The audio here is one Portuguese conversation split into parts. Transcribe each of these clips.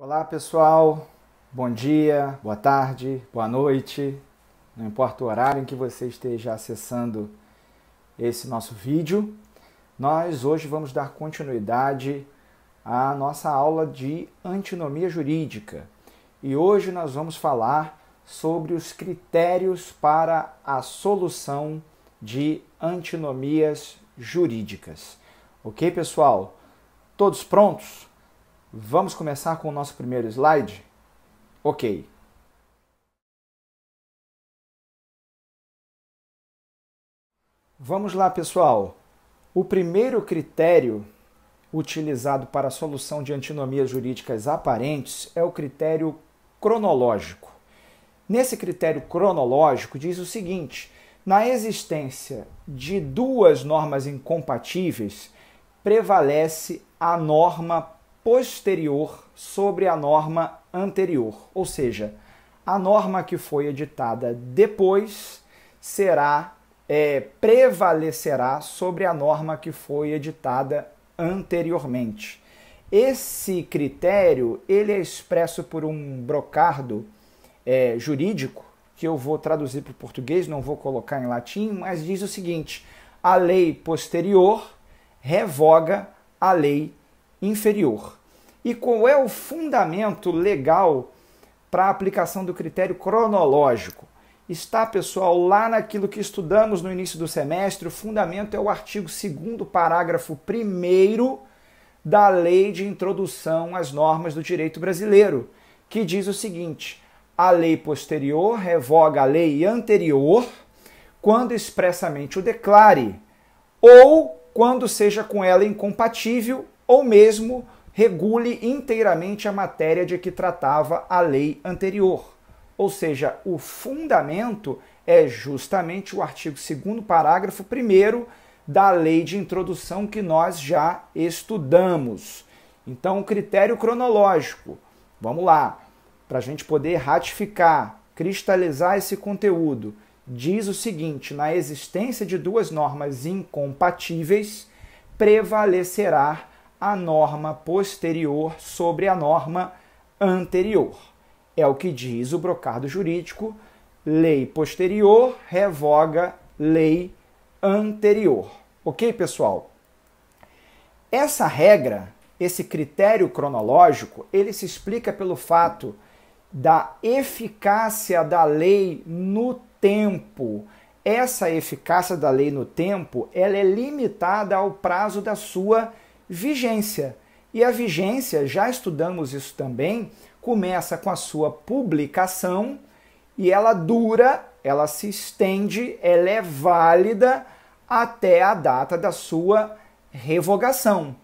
Olá pessoal, bom dia, boa tarde, boa noite, não importa o horário em que você esteja acessando esse nosso vídeo, nós hoje vamos dar continuidade à nossa aula de antinomia jurídica e hoje nós vamos falar sobre os critérios para a solução de antinomias jurídicas. Ok, pessoal? Todos prontos? Vamos começar com o nosso primeiro slide? Ok. Vamos lá, pessoal. O primeiro critério utilizado para a solução de antinomias jurídicas aparentes é o critério cronológico. Nesse critério cronológico diz o seguinte: na existência de duas normas incompatíveis, prevalece a norma posterior sobre a norma anterior, ou seja, a norma que foi editada depois prevalecerá sobre a norma que foi editada anteriormente. Esse critério ele é expresso por um brocardo jurídico, que eu vou traduzir para o português, não vou colocar em latim, mas diz o seguinte: a lei posterior revoga a lei inferior. E qual é o fundamento legal para a aplicação do critério cronológico? Está, pessoal, lá naquilo que estudamos no início do semestre. O fundamento é o artigo 2º, parágrafo 1º da Lei de Introdução às Normas do Direito Brasileiro, que diz o seguinte: a lei posterior revoga a lei anterior quando expressamente o declare, ou quando seja com ela incompatível, ou mesmo regule inteiramente a matéria de que tratava a lei anterior. Ou seja, o fundamento é justamente o artigo 2º, parágrafo 1º da Lei de Introdução que nós já estudamos. Então, o critério cronológico, vamos lá, para a gente poder ratificar, cristalizar esse conteúdo, diz o seguinte: na existência de duas normas incompatíveis, prevalecerá a norma posterior sobre a norma anterior. É o que diz o brocardo jurídico: lei posterior revoga lei anterior. Ok, pessoal? Essa regra, esse critério cronológico, ele se explica pelo fato da eficácia da lei no tempo. Essa eficácia da lei no tempo, ela é limitada ao prazo da sua vigência. E a vigência, já estudamos isso também, começa com a sua publicação e ela dura, ela se estende, ela é válida até a data da sua revogação.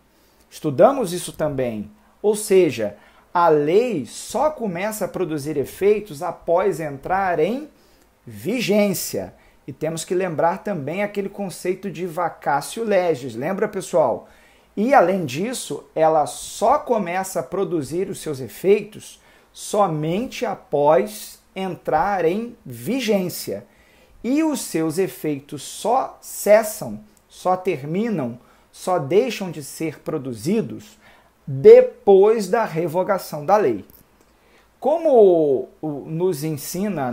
Estudamos isso também. Ou seja, a lei só começa a produzir efeitos após entrar em vigência. E temos que lembrar também aquele conceito de vacatio legis. Lembra, pessoal? E, além disso, ela só começa a produzir os seus efeitos somente após entrar em vigência. E os seus efeitos só cessam, só terminam, só deixam de ser produzidos depois da revogação da lei. Como nos ensina,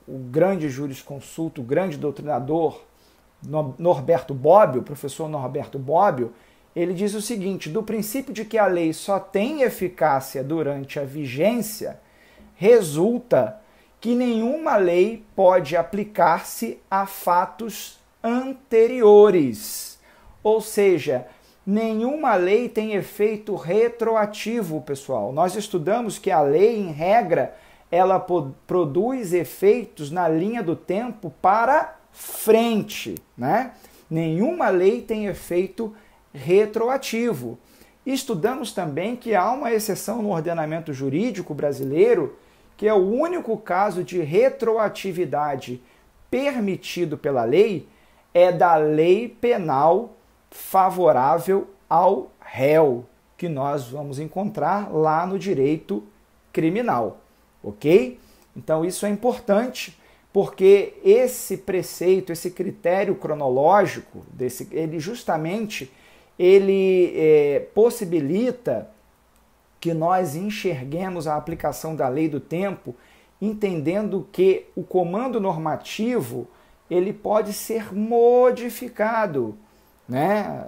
o grande jurisconsulto, o grande doutrinador Norberto Bobbio, o professor Norberto Bobbio, ele diz o seguinte: do princípio de que a lei só tem eficácia durante a vigência, resulta que nenhuma lei pode aplicar-se a fatos anteriores. Ou seja, nenhuma lei tem efeito retroativo, pessoal. Nós estudamos que a lei, em regra, ela produz efeitos na linha do tempo para frente, né? Nenhuma lei tem efeito retroativo. Estudamos também que há uma exceção no ordenamento jurídico brasileiro, que é o único caso de retroatividade permitido pela lei, é da lei penal favorável ao réu, que nós vamos encontrar lá no direito criminal, ok? Então isso é importante, porque esse preceito, esse critério cronológico, ele justamente possibilita que nós enxerguemos a aplicação da lei do tempo, entendendo que o comando normativo ele pode ser modificado, né,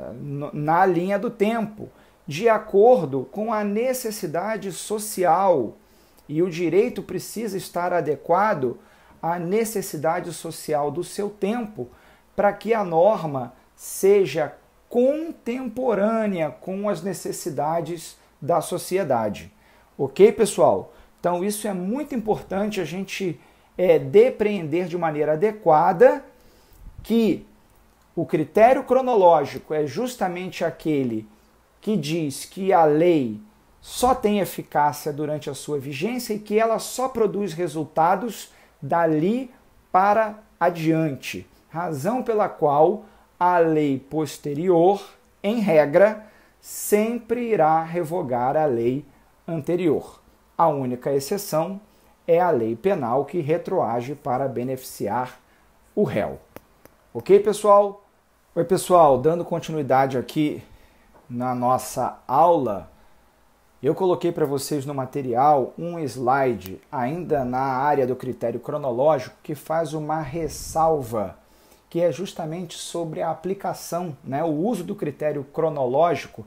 na linha do tempo, de acordo com a necessidade social. E o direito precisa estar adequado à necessidade social do seu tempo, para que a norma seja contemporânea com as necessidades da sociedade. Ok, pessoal? Então isso é muito importante a gente depreender de maneira adequada que o critério cronológico é justamente aquele que diz que a lei só tem eficácia durante a sua vigência e que ela só produz resultados dali para adiante. Razão pela qual a lei posterior, em regra, sempre irá revogar a lei anterior. A única exceção é a lei penal, que retroage para beneficiar o réu. Ok, pessoal? Oi, pessoal, dando continuidade aqui na nossa aula, eu coloquei para vocês no material um slide, ainda na área do critério cronológico, que faz uma ressalva, que é justamente sobre a aplicação, né, o uso do critério cronológico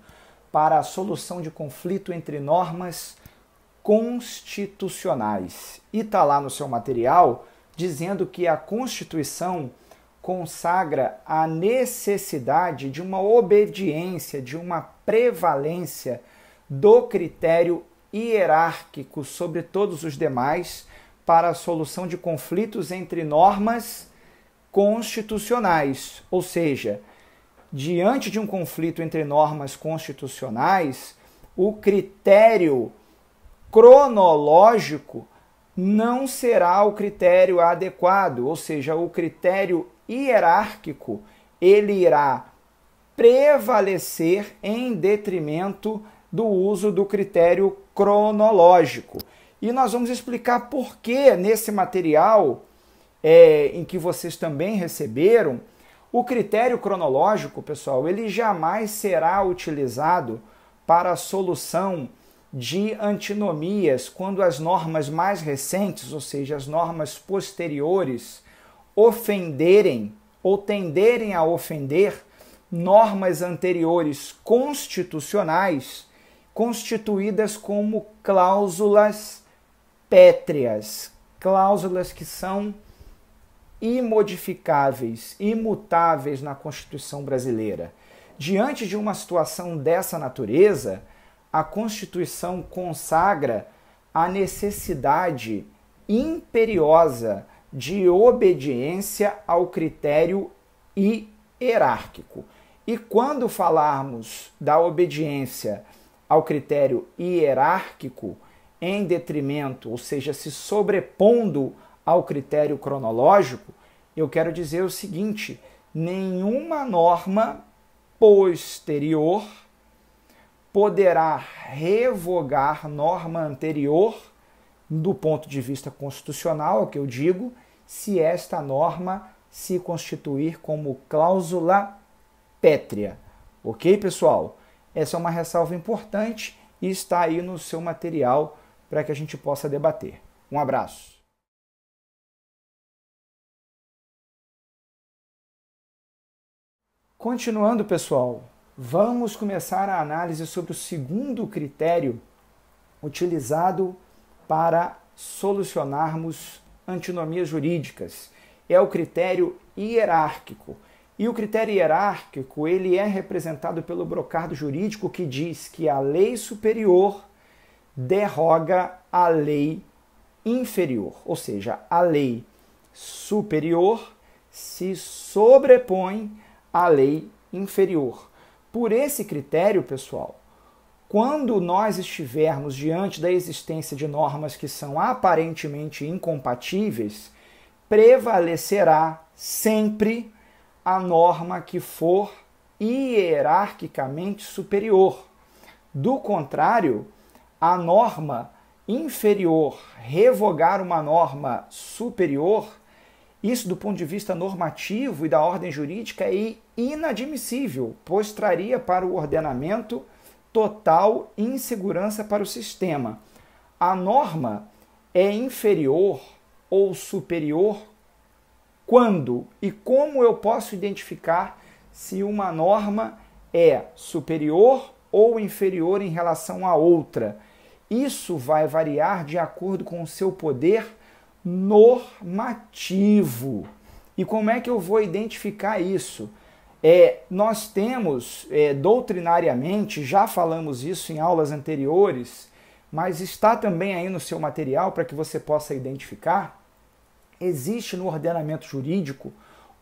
para a solução de conflito entre normas constitucionais. E está lá no seu material dizendo que a Constituição consagra a necessidade de uma obediência, de uma prevalência do critério hierárquico sobre todos os demais para a solução de conflitos entre normas constitucionais. Ou seja, diante de um conflito entre normas constitucionais, o critério cronológico não será o critério adequado, ou seja, o critério hierárquico, ele irá prevalecer em detrimento do uso do critério cronológico. E nós vamos explicar por que nesse material, em que vocês também receberam, o critério cronológico, pessoal, ele jamais será utilizado para a solução de antinomias quando as normas mais recentes, ou seja, as normas posteriores, ofenderem ou tenderem a ofender normas anteriores constitucionais constituídas como cláusulas pétreas, cláusulas que são imodificáveis, imutáveis na Constituição brasileira. Diante de uma situação dessa natureza, a Constituição consagra a necessidade imperiosa de obediência ao critério hierárquico. E quando falarmos da obediência ao critério hierárquico em detrimento, ou seja, se sobrepondo ao critério cronológico, eu quero dizer o seguinte: nenhuma norma posterior poderá revogar norma anterior do ponto de vista constitucional, é o que eu digo, se esta norma se constituir como cláusula pétrea. Ok, pessoal? Essa é uma ressalva importante e está aí no seu material para que a gente possa debater. Um abraço. Continuando, pessoal, vamos começar a análise sobre o segundo critério utilizado para solucionarmos antinomias jurídicas. É o critério hierárquico. E o critério hierárquico, ele é representado pelo brocardo jurídico, que diz que a lei superior derroga a lei inferior, ou seja, a lei superior se sobrepõe à lei inferior. Por esse critério, pessoal, quando nós estivermos diante da existência de normas que são aparentemente incompatíveis, prevalecerá sempre a norma que for hierarquicamente superior. Do contrário, a norma inferior revogar uma norma superior, isso do ponto de vista normativo e da ordem jurídica é inadmissível, pois traria para o ordenamento total insegurança para o sistema. A norma é inferior ou superior quando e como eu posso identificar se uma norma é superior ou inferior em relação a outra? Isso vai variar de acordo com o seu poder normativo. E como é que eu vou identificar isso? Nós temos, doutrinariamente, já falamos isso em aulas anteriores, mas está também aí no seu material para que você possa identificar. Existe no ordenamento jurídico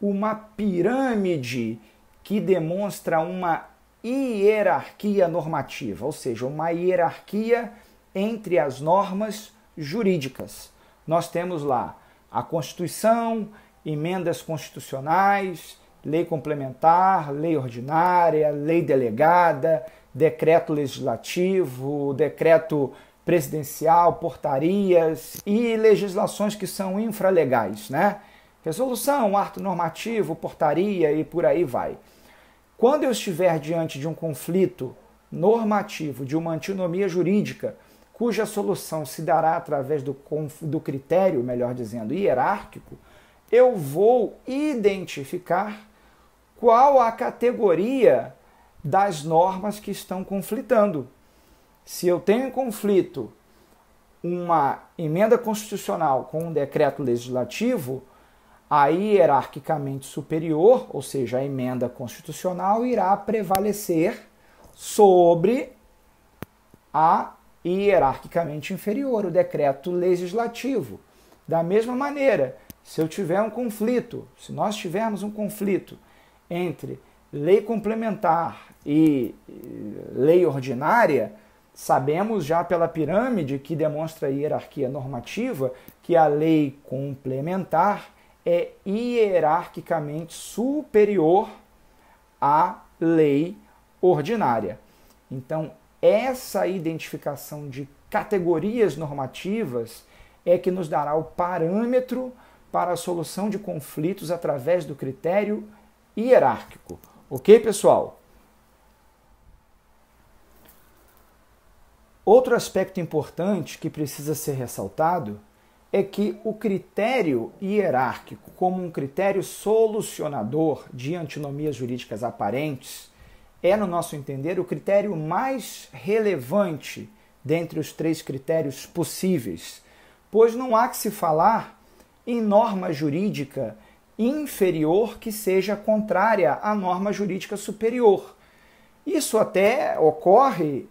uma pirâmide que demonstra uma hierarquia normativa, ou seja, uma hierarquia entre as normas jurídicas. Nós temos lá a Constituição, emendas constitucionais, lei complementar, lei ordinária, lei delegada, decreto legislativo, decreto presidencial, portarias e legislações que são infralegais, né? Resolução, ato normativo, portaria e por aí vai. Quando eu estiver diante de um conflito normativo, de uma antinomia jurídica, cuja solução se dará através do critério, melhor dizendo, hierárquico, eu vou identificar qual a categoria das normas que estão conflitando. Se eu tenho em conflito uma emenda constitucional com um decreto legislativo, a hierarquicamente superior, ou seja, a emenda constitucional, irá prevalecer sobre a hierarquicamente inferior, o decreto legislativo. Da mesma maneira, se eu tiver um conflito, se nós tivermos um conflito entre lei complementar e lei ordinária, sabemos já pela pirâmide que demonstra a hierarquia normativa que a lei complementar é hierarquicamente superior à lei ordinária. Então, essa identificação de categorias normativas é que nos dará o parâmetro para a solução de conflitos através do critério hierárquico. Ok, pessoal? Outro aspecto importante que precisa ser ressaltado é que o critério hierárquico, como um critério solucionador de antinomias jurídicas aparentes, é, no nosso entender, o critério mais relevante dentre os três critérios possíveis, pois não há que se falar em norma jurídica inferior que seja contrária à norma jurídica superior. Isso até ocorre,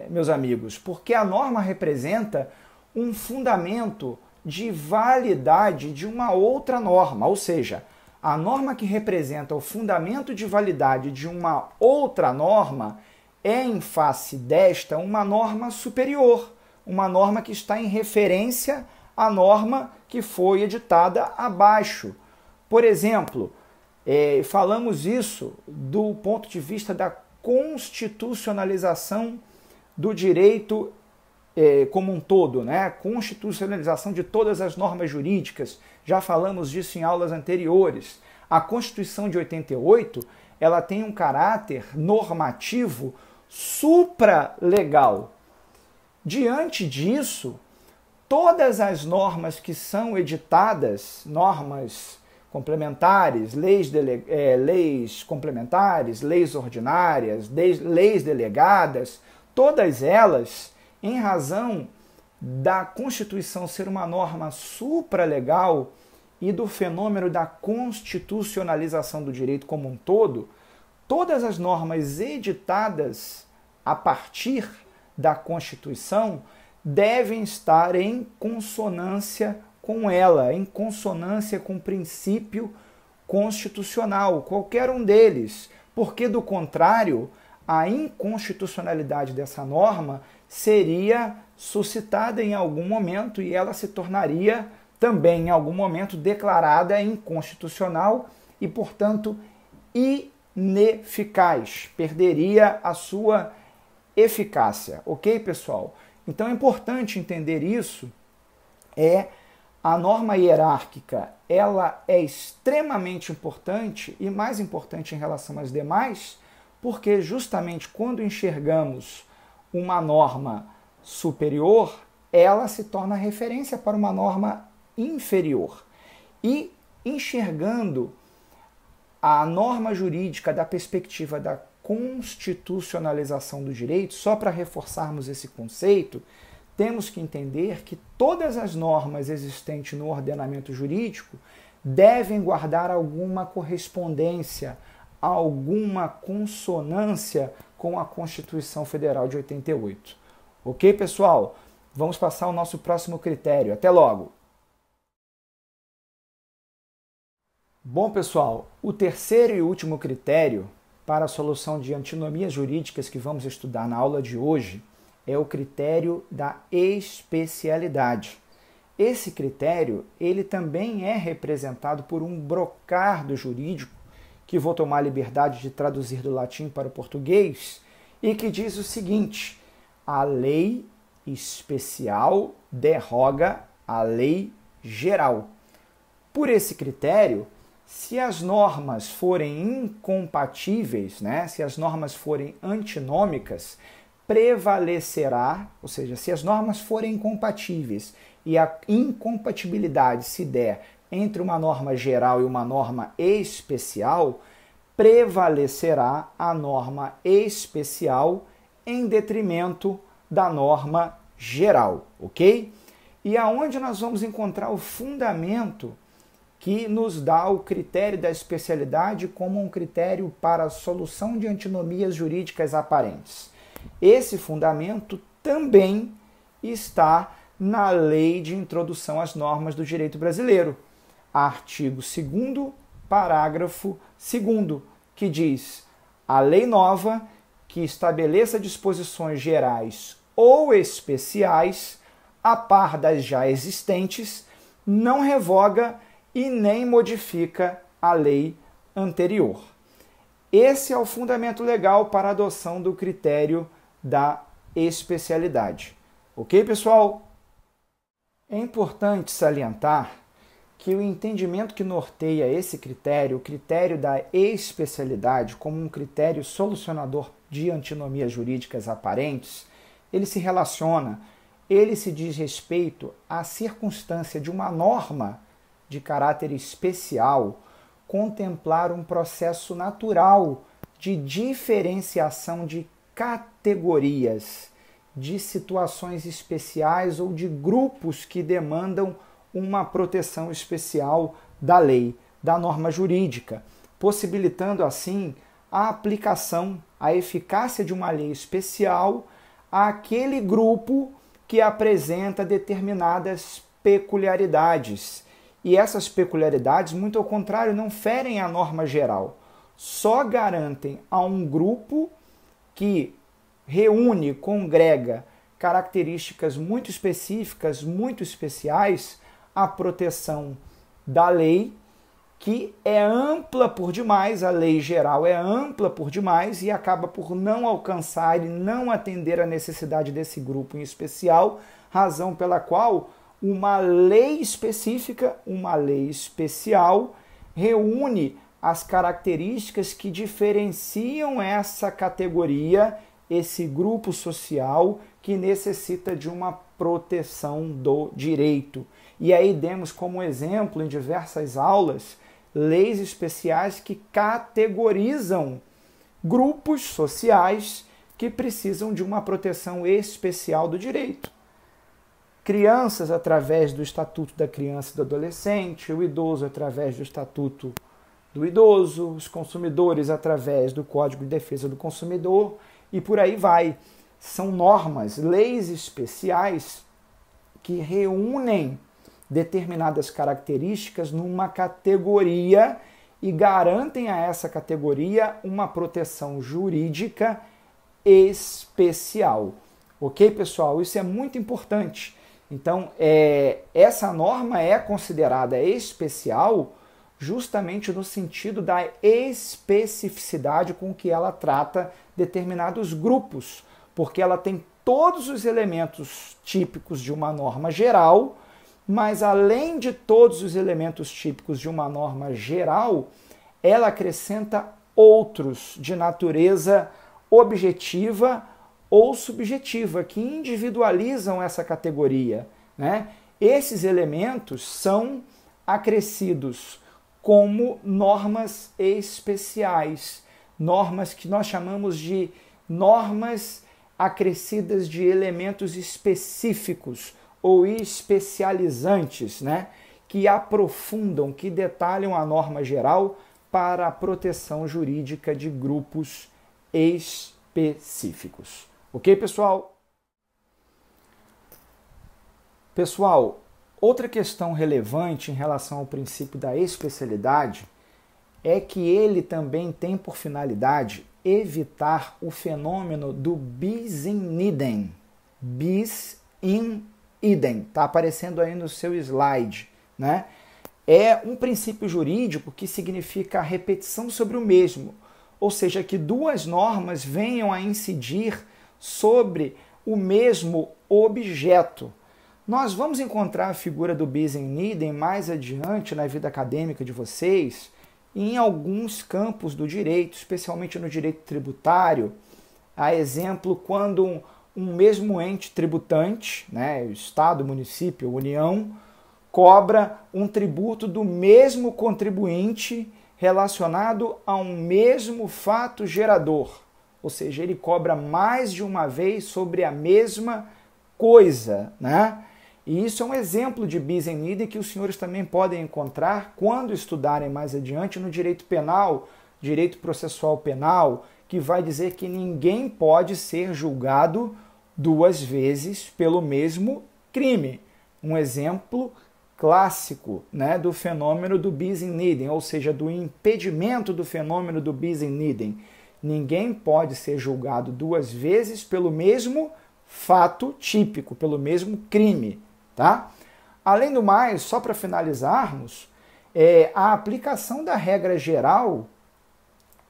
meus amigos, porque a norma representa um fundamento de validade de uma outra norma, ou seja, a norma que representa o fundamento de validade de uma outra norma é, em face desta, uma norma superior, uma norma que está em referência à norma que foi editada abaixo. Por exemplo, falamos isso do ponto de vista da constitucionalização do direito como um todo, né? Constitucionalização de todas as normas jurídicas, já falamos disso em aulas anteriores. A Constituição de 88, ela tem um caráter normativo supralegal. Diante disso, todas as normas que são editadas, normas complementares, leis complementares, leis ordinárias, leis delegadas, todas elas, em razão da Constituição ser uma norma supralegal e do fenômeno da constitucionalização do direito como um todo, todas as normas editadas a partir da Constituição devem estar em consonância com ela, em consonância com o princípio constitucional, qualquer um deles, porque do contrário, a inconstitucionalidade dessa norma seria suscitada em algum momento e ela se tornaria também em algum momento declarada inconstitucional e, portanto, ineficaz, perderia a sua eficácia, ok, pessoal? Então é importante entender isso, a norma hierárquica, ela é extremamente importante e mais importante em relação às demais, porque justamente quando enxergamos uma norma superior, ela se torna referência para uma norma inferior. E enxergando a norma jurídica da perspectiva da constitucionalização do direito, só para reforçarmos esse conceito, temos que entender que todas as normas existentes no ordenamento jurídico devem guardar alguma correspondência, alguma consonância com a Constituição Federal de 88. Ok, pessoal? Vamos passar ao nosso próximo critério. Até logo! Bom, pessoal, o terceiro e último critério para a solução de antinomias jurídicas que vamos estudar na aula de hoje é o critério da especialidade. Esse critério, ele também é representado por um brocardo jurídico, que vou tomar a liberdade de traduzir do latim para o português, e que diz o seguinte: a lei especial derroga a lei geral. Por esse critério, se as normas forem incompatíveis, se as normas forem antinômicas, prevalecerá, ou seja, se as normas forem incompatíveis e a incompatibilidade se der entre uma norma geral e uma norma especial, prevalecerá a norma especial em detrimento da norma geral, ok? E aonde nós vamos encontrar o fundamento que nos dá o critério da especialidade como um critério para a solução de antinomias jurídicas aparentes? Esse fundamento também está na Lei de Introdução às Normas do Direito Brasileiro, artigo 2º, parágrafo 2º, que diz: a lei nova que estabeleça disposições gerais ou especiais, a par das já existentes, não revoga e nem modifica a lei anterior. Esse é o fundamento legal para a adoção do critério da especialidade. Ok, pessoal? É importante salientar que o entendimento que norteia esse critério, o critério da especialidade, como um critério solucionador de antinomias jurídicas aparentes, ele se diz respeito à circunstância de uma norma de caráter especial contemplar um processo natural de diferenciação de categorias, de situações especiais ou de grupos que demandam uma proteção especial da lei, da norma jurídica, possibilitando assim a aplicação, a eficácia de uma lei especial àquele grupo que apresenta determinadas peculiaridades. E essas peculiaridades, muito ao contrário, não ferem a norma geral, só garantem a um grupo que reúne, congrega características muito específicas, muito especiais, a proteção da lei, que é ampla por demais, a lei geral é ampla por demais e acaba por não alcançar e não atender a necessidade desse grupo em especial, razão pela qual uma lei específica, uma lei especial, reúne as características que diferenciam essa categoria, esse grupo social que necessita de uma proteção do direito. E aí demos como exemplo em diversas aulas leis especiais que categorizam grupos sociais que precisam de uma proteção especial do direito. Crianças através do Estatuto da Criança e do Adolescente, o idoso através do Estatuto do Idoso, os consumidores através do Código de Defesa do Consumidor e por aí vai. São normas, leis especiais que reúnem determinadas características numa categoria e garantem a essa categoria uma proteção jurídica especial. Ok, pessoal? Isso é muito importante. Então, essa norma é considerada especial justamente no sentido da especificidade com que ela trata determinados grupos, porque ela tem todos os elementos típicos de uma norma geral, mas além de todos os elementos típicos de uma norma geral, ela acrescenta outros de natureza objetiva ou subjetiva, que individualizam essa categoria, né? Esses elementos são acrescidos como normas especiais, normas que nós chamamos de normas acrescidas de elementos específicos ou especializantes, né? Que aprofundam, que detalham a norma geral para a proteção jurídica de grupos específicos. Ok, pessoal? Pessoal, outra questão relevante em relação ao princípio da especialidade é que ele também tem por finalidade evitar o fenômeno do bis in idem. Bis in idem. Está aparecendo aí no seu slide, né? É um princípio jurídico que significa a repetição sobre o mesmo, ou seja, que duas normas venham a incidir sobre o mesmo objeto. Nós vamos encontrar a figura do bis in idem mais adiante na vida acadêmica de vocês, em alguns campos do direito, especialmente no direito tributário. A exemplo, quando um mesmo ente tributante, né, Estado, município, União, cobra um tributo do mesmo contribuinte relacionado a um mesmo fato gerador. Ou seja, ele cobra mais de uma vez sobre a mesma coisa, né? E isso é um exemplo de bis in idem que os senhores também podem encontrar quando estudarem mais adiante no direito penal, direito processual penal, que vai dizer que ninguém pode ser julgado duas vezes pelo mesmo crime. Um exemplo clássico, né, do fenômeno do bis in idem, ou seja, do impedimento do fenômeno do bis in idem. Ninguém pode ser julgado duas vezes pelo mesmo fato típico, pelo mesmo crime, tá? Além do mais, só para finalizarmos, a aplicação da regra geral,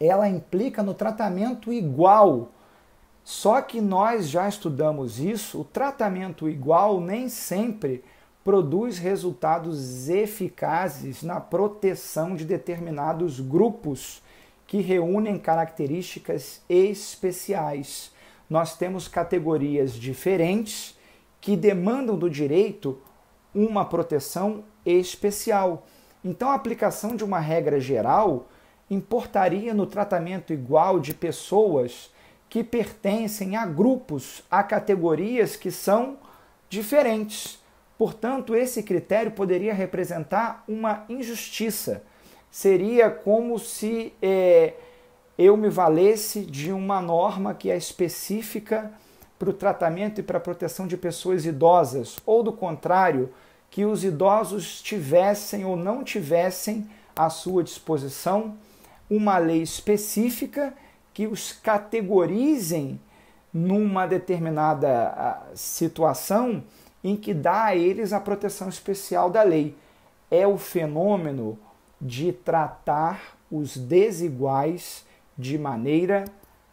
ela implica no tratamento igual. Só que nós já estudamos isso, o tratamento igual nem sempre produz resultados eficazes na proteção de determinados grupos que reúnem características especiais. Nós temos categorias diferentes que demandam do direito uma proteção especial. Então, a aplicação de uma regra geral importaria no tratamento igual de pessoas que pertencem a grupos, a categorias que são diferentes. Portanto, esse critério poderia representar uma injustiça. Seria como se eu me valesse de uma norma que é específica para o tratamento e para a proteção de pessoas idosas, ou do contrário, que os idosos tivessem ou não tivessem à sua disposição uma lei específica que os categorizem numa determinada situação em que dá a eles a proteção especial da lei. É o fenômeno de tratar os desiguais de maneira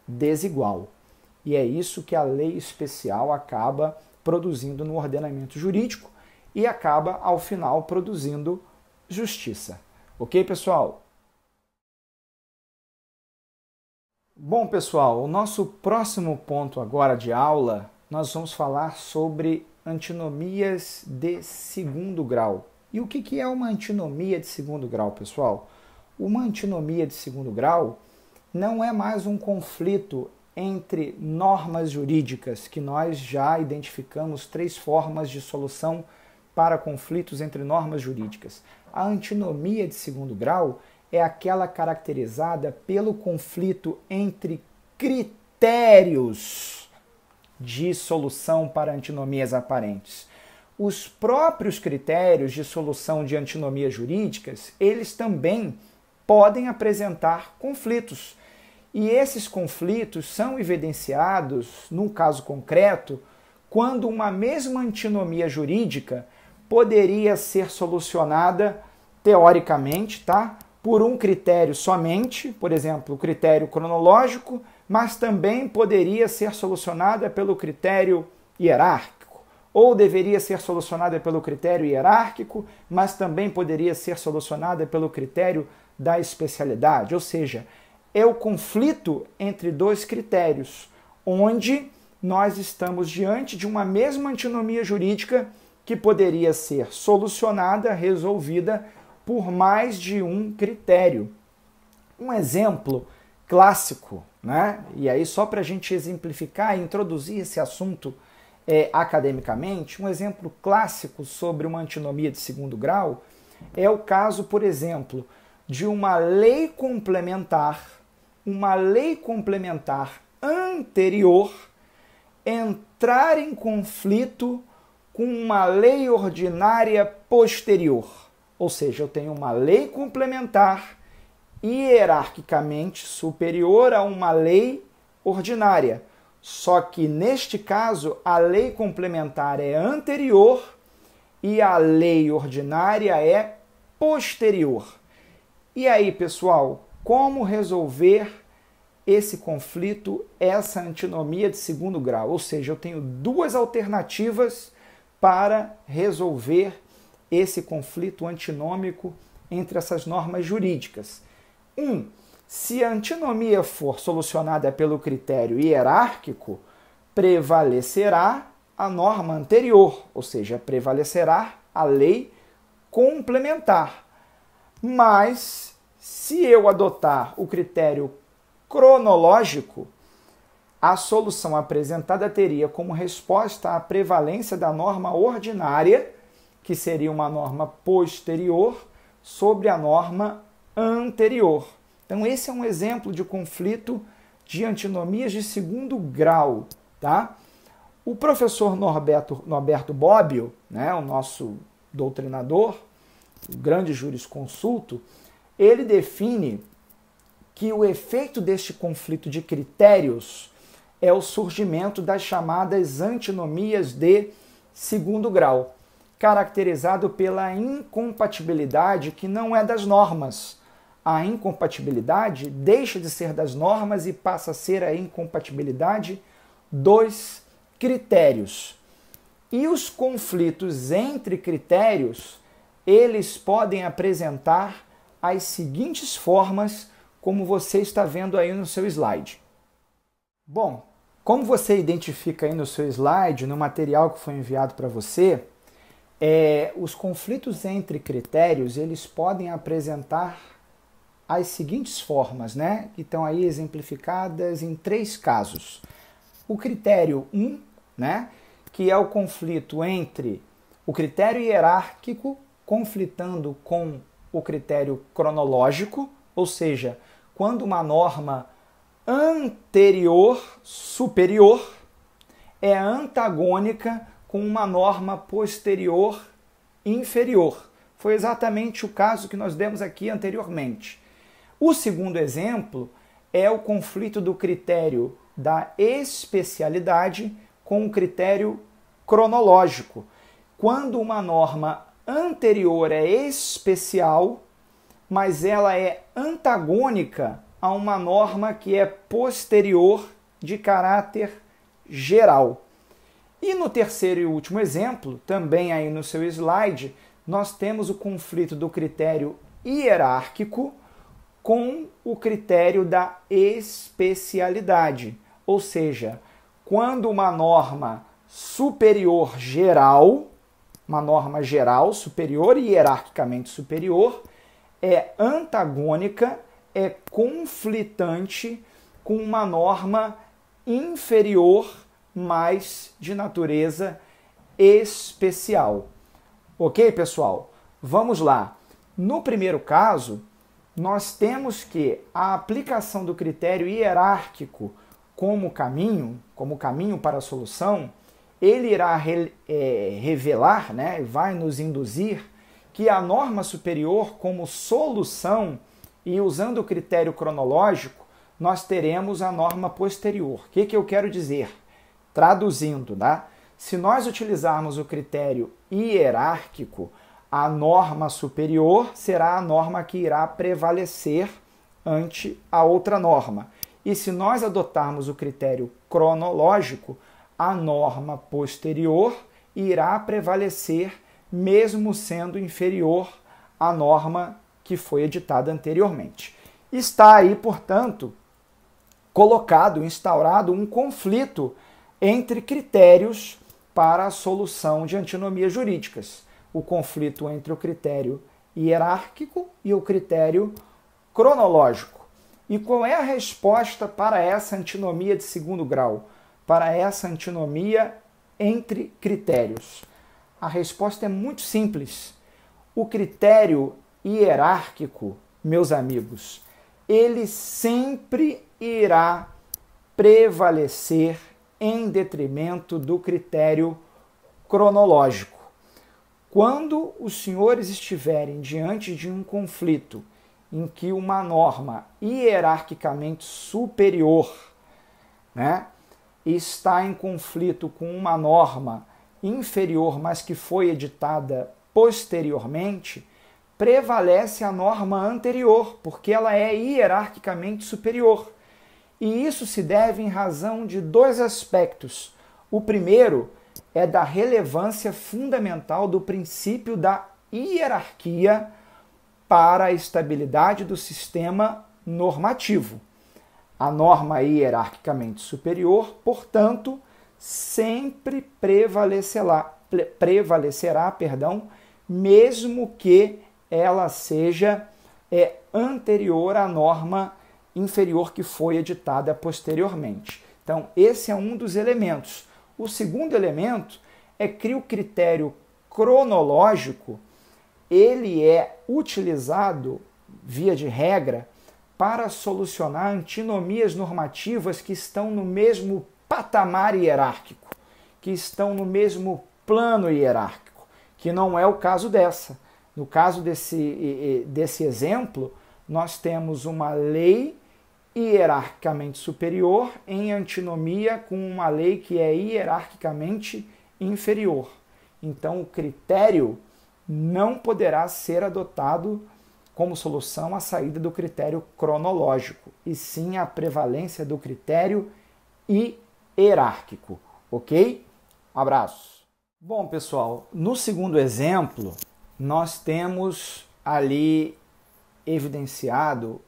desigual. E é isso que a lei especial acaba produzindo no ordenamento jurídico e acaba, ao final, produzindo justiça. Ok, pessoal? Bom, pessoal, o nosso próximo ponto agora de aula, nós vamos falar sobre antinomias de segundo grau. E o que é uma antinomia de segundo grau, pessoal? Uma antinomia de segundo grau não é mais um conflito entre normas jurídicas, que nós já identificamos 3 formas de solução para conflitos entre normas jurídicas. A antinomia de segundo grau é aquela caracterizada pelo conflito entre critérios de solução para antinomias aparentes. Os próprios critérios de solução de antinomias jurídicas, eles também podem apresentar conflitos. E esses conflitos são evidenciados, num caso concreto, quando uma mesma antinomia jurídica poderia ser solucionada, teoricamente, tá? Por um critério somente, por exemplo, o critério cronológico, mas também poderia ser solucionada pelo critério hierárquico, ou deveria ser solucionada pelo critério hierárquico, mas também poderia ser solucionada pelo critério da especialidade. Ou seja, é o conflito entre dois critérios, onde nós estamos diante de uma mesma antinomia jurídica que poderia ser solucionada, resolvida por mais de um critério. Um exemplo clássico, né? E aí só para a gente exemplificar e introduzir esse assunto academicamente, um exemplo clássico sobre uma antinomia de segundo grau é o caso, por exemplo, de uma lei complementar anterior entrar em conflito com uma lei ordinária posterior. Ou seja, eu tenho uma lei complementar hierarquicamente superior a uma lei ordinária. Só que, neste caso, a lei complementar é anterior e a lei ordinária é posterior. E aí, pessoal, como resolver esse conflito, essa antinomia de segundo grau? Ou seja, eu tenho duas alternativas para resolver esse conflito antinômico entre essas normas jurídicas. Se a antinomia for solucionada pelo critério hierárquico, prevalecerá a norma anterior, ou seja, prevalecerá a lei complementar. Mas, se eu adotar o critério cronológico, a solução apresentada teria como resposta a prevalência da norma ordinária, que seria uma norma posterior, sobre a norma anterior. Então, esse é um exemplo de conflito de antinomias de segundo grau, tá? O professor Norberto Bobbio, né, o nosso doutrinador, o grande jurisconsulto, ele define que o efeito deste conflito de critérios é o surgimento das chamadas antinomias de segundo grau, caracterizado pela incompatibilidade que não é das normas. A incompatibilidade deixa de ser das normas e passa a ser a incompatibilidade dos critérios. E os conflitos entre critérios, eles podem apresentar as seguintes formas, como você está vendo aí no seu slide. Bom, como você identifica aí no seu slide, no material que foi enviado para você, os conflitos entre critérios, eles podem apresentar as seguintes formas, né? Que estão aí exemplificadas em 3 casos. O critério 1, né? Que é o conflito entre o critério hierárquico conflitando com o critério cronológico, ou seja, quando uma norma anterior superior é antagônica com uma norma posterior inferior. Foi exatamente o caso que nós demos aqui anteriormente. O segundo exemplo é o conflito do critério da especialidade com o critério cronológico. Quando uma norma anterior é especial, mas ela é antagônica a uma norma que é posterior de caráter geral. E no terceiro e último exemplo, também aí no seu slide, nós temos o conflito do critério hierárquico com o critério da especialidade. Ou seja, quando uma norma superior geral, uma norma geral superior e hierarquicamente superior, é antagônica, é conflitante com uma norma inferior, mas de natureza especial. Ok, pessoal? Vamos lá. No primeiro caso, nós temos que a aplicação do critério hierárquico como caminho para a solução, ele irá revelar, né, vai nos induzir que a norma superior como solução e usando o critério cronológico, nós teremos a norma posterior. O que eu quero dizer? Traduzindo, né? Se nós utilizarmos o critério hierárquico, a norma superior será a norma que irá prevalecer ante a outra norma. E se nós adotarmos o critério cronológico, a norma posterior irá prevalecer mesmo sendo inferior à norma que foi editada anteriormente. Está aí, portanto, colocado, instaurado um conflito entre critérios para a solução de antinomias jurídicas. O conflito entre o critério hierárquico e o critério cronológico. E qual é a resposta para essa antinomia de segundo grau? Para essa antinomia entre critérios? A resposta é muito simples. O critério hierárquico, meus amigos, ele sempre irá prevalecer em detrimento do critério cronológico. Quando os senhores estiverem diante de um conflito em que uma norma hierarquicamente superior, né, está em conflito com uma norma inferior, mas que foi editada posteriormente, prevalece a norma anterior, porque ela é hierarquicamente superior. E isso se deve em razão de dois aspectos. O primeiro é da relevância fundamental do princípio da hierarquia para a estabilidade do sistema normativo. A norma hierarquicamente superior, portanto, sempre prevalecerá, mesmo que ela seja anterior à norma inferior que foi editada posteriormente. Então, esse é um dos elementos. O segundo elemento é que o critério cronológico ele é utilizado, via de regra, para solucionar antinomias normativas que estão no mesmo patamar hierárquico, que estão no mesmo plano hierárquico, que não é o caso dessa. No caso desse exemplo, nós temos uma lei hierarquicamente superior em antinomia com uma lei que é hierarquicamente inferior. Então, o critério não poderá ser adotado como solução a saída do critério cronológico, e sim a prevalência do critério hierárquico. Ok? Abraço! Bom, pessoal, no segundo exemplo, nós temos ali evidenciado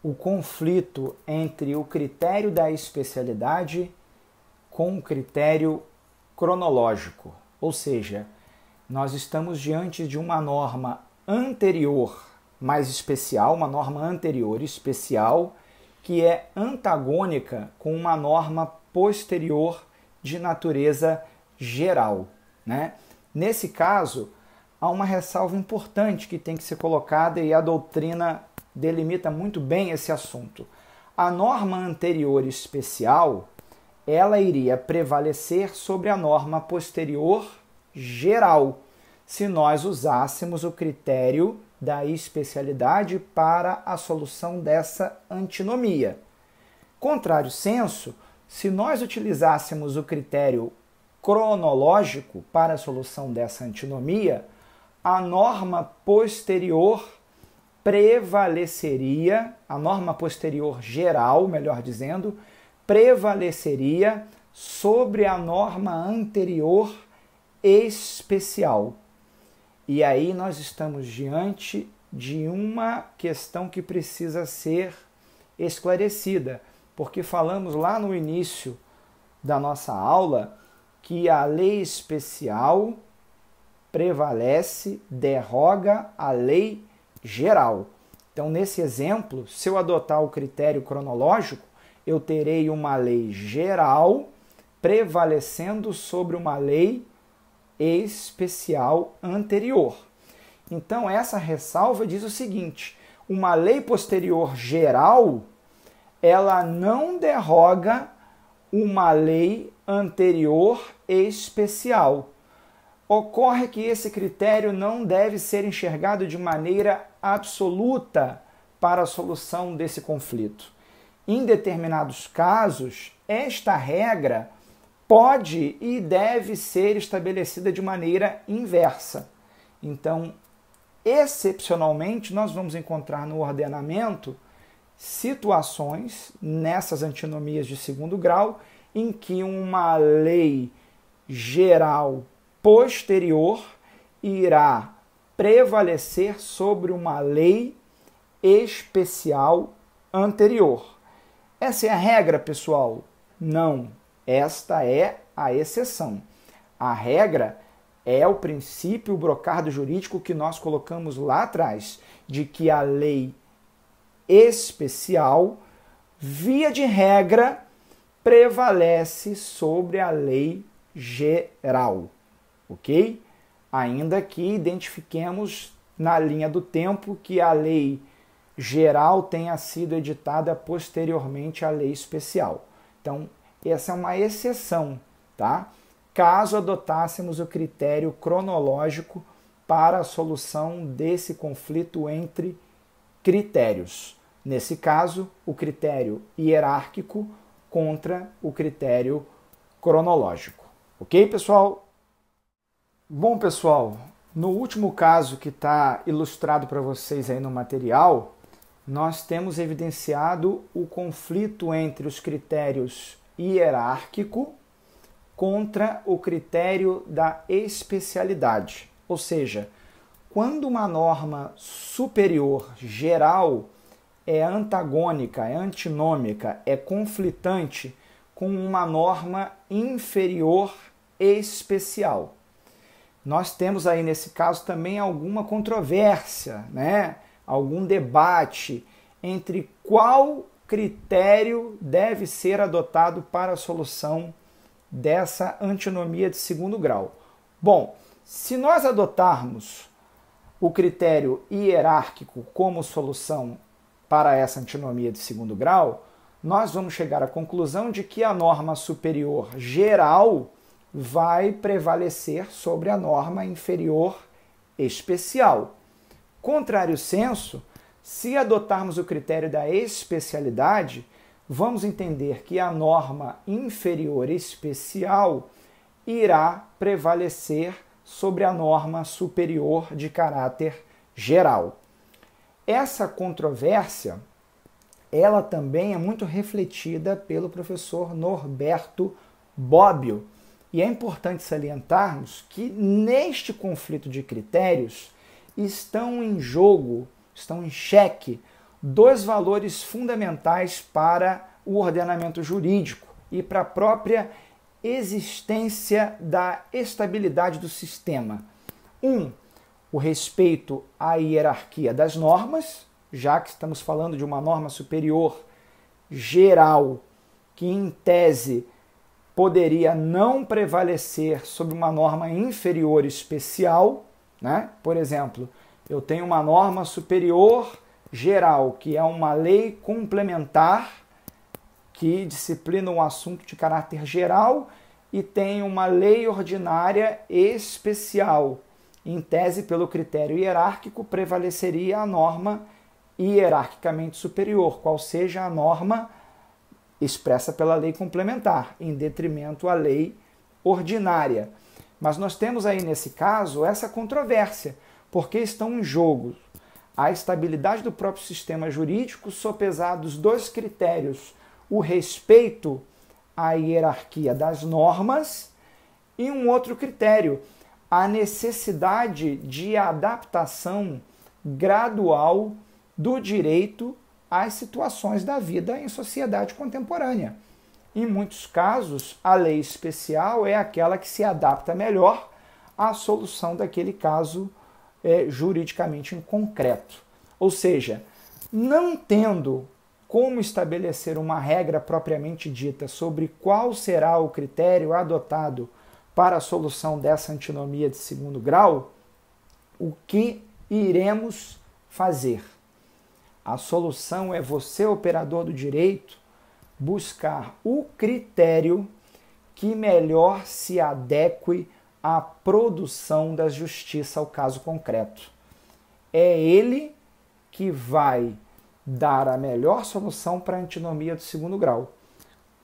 o conflito entre o critério da especialidade com o critério cronológico. Ou seja, nós estamos diante de uma norma anterior mais especial, uma norma anterior especial, que é antagônica com uma norma posterior de natureza geral, né? Nesse caso, há uma ressalva importante que tem que ser colocada e a doutrina delimita muito bem esse assunto. A norma anterior especial, ela iria prevalecer sobre a norma posterior geral, se nós usássemos o critério da especialidade para a solução dessa antinomia. Contrário sensu, se nós utilizássemos o critério cronológico para a solução dessa antinomia, a norma posterior prevaleceria, a norma posterior geral, melhor dizendo, prevaleceria sobre a norma anterior especial. E aí nós estamos diante de uma questão que precisa ser esclarecida, porque falamos lá no início da nossa aula que a lei especial prevalece, derroga a lei geral. Então, nesse exemplo, se eu adotar o critério cronológico, eu terei uma lei geral prevalecendo sobre uma lei especial anterior. Então, essa ressalva diz o seguinte: uma lei posterior geral, ela não derroga uma lei anterior especial. Ocorre que esse critério não deve ser enxergado de maneira absoluta para a solução desse conflito. Em determinados casos, esta regra pode e deve ser estabelecida de maneira inversa. Então, excepcionalmente, nós vamos encontrar no ordenamento situações, nessas antinomias de segundo grau, em que uma lei geral posterior irá prevalecer sobre uma lei especial anterior. Essa é a regra, pessoal? Não. Esta é a exceção. A regra é o princípio, o brocardo jurídico que nós colocamos lá atrás, de que a lei especial, via de regra, prevalece sobre a lei geral, ok? Ainda que identifiquemos na linha do tempo que a lei geral tenha sido editada posteriormente à lei especial. Então, essa é uma exceção, tá? Caso adotássemos o critério cronológico para a solução desse conflito entre critérios. Nesse caso, o critério hierárquico contra o critério cronológico. Ok, pessoal? Bom, pessoal, no último caso que está ilustrado para vocês aí no material, nós temos evidenciado o conflito entre os critérios hierárquico contra o critério da especialidade. Ou seja, quando uma norma superior geral é antagônica, é antinômica, é conflitante com uma norma inferior especial. Nós temos aí nesse caso também alguma controvérsia, né? Algum debate entre qual critério deve ser adotado para a solução dessa antinomia de segundo grau. Bom, se nós adotarmos o critério hierárquico como solução para essa antinomia de segundo grau, nós vamos chegar à conclusão de que a norma superior geral vai prevalecer sobre a norma inferior especial. Contrário senso, se adotarmos o critério da especialidade, vamos entender que a norma inferior especial irá prevalecer sobre a norma superior de caráter geral. Essa controvérsia, ela também é muito refletida pelo professor Norberto Bobbio. E é importante salientarmos que neste conflito de critérios estão em jogo, estão em xeque, dois valores fundamentais para o ordenamento jurídico e para a própria existência da estabilidade do sistema. O respeito à hierarquia das normas, já que estamos falando de uma norma superior geral, que em tese poderia não prevalecer sobre uma norma inferior especial, né? Por exemplo, eu tenho uma norma superior geral, que é uma lei complementar que disciplina um assunto de caráter geral, e tem uma lei ordinária especial. Em tese, pelo critério hierárquico, prevaleceria a norma hierarquicamente superior, qual seja a norma expressa pela lei complementar, em detrimento à lei ordinária. Mas nós temos aí, nesse caso, essa controvérsia, porque estão em jogo a estabilidade do próprio sistema jurídico, sopesados dois critérios: o respeito à hierarquia das normas e um outro critério, a necessidade de adaptação gradual do direito às situações da vida em sociedade contemporânea. Em muitos casos, a lei especial é aquela que se adapta melhor à solução daquele caso juridicamente em concreto. Ou seja, não tendo como estabelecer uma regra propriamente dita sobre qual será o critério adotado para a solução dessa antinomia de segundo grau, o que iremos fazer? A solução é você, operador do direito, buscar o critério que melhor se adeque à produção da justiça ao caso concreto. É ele que vai dar a melhor solução para a antinomia do segundo grau.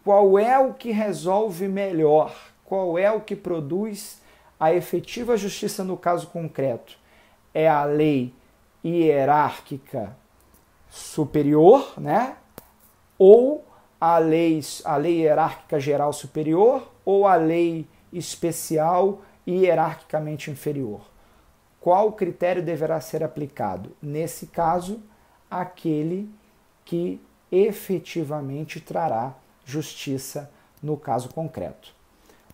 Qual é o que resolve melhor? Qual é o que produz a efetiva justiça no caso concreto? É a lei hierárquica superior, né? Ou a lei hierárquica geral superior, ou a lei especial hierarquicamente inferior. Qual critério deverá ser aplicado? Nesse caso, aquele que efetivamente trará justiça no caso concreto.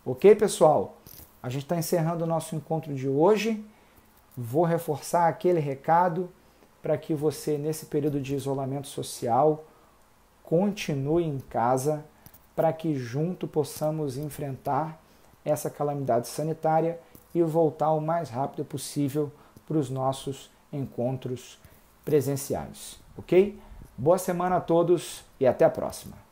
Ok, pessoal? A gente está encerrando o nosso encontro de hoje. Vou reforçar aquele recado para que você, nesse período de isolamento social, continue em casa, para que junto possamos enfrentar essa calamidade sanitária e voltar o mais rápido possível para os nossos encontros presenciais, ok? Boa semana a todos e até a próxima!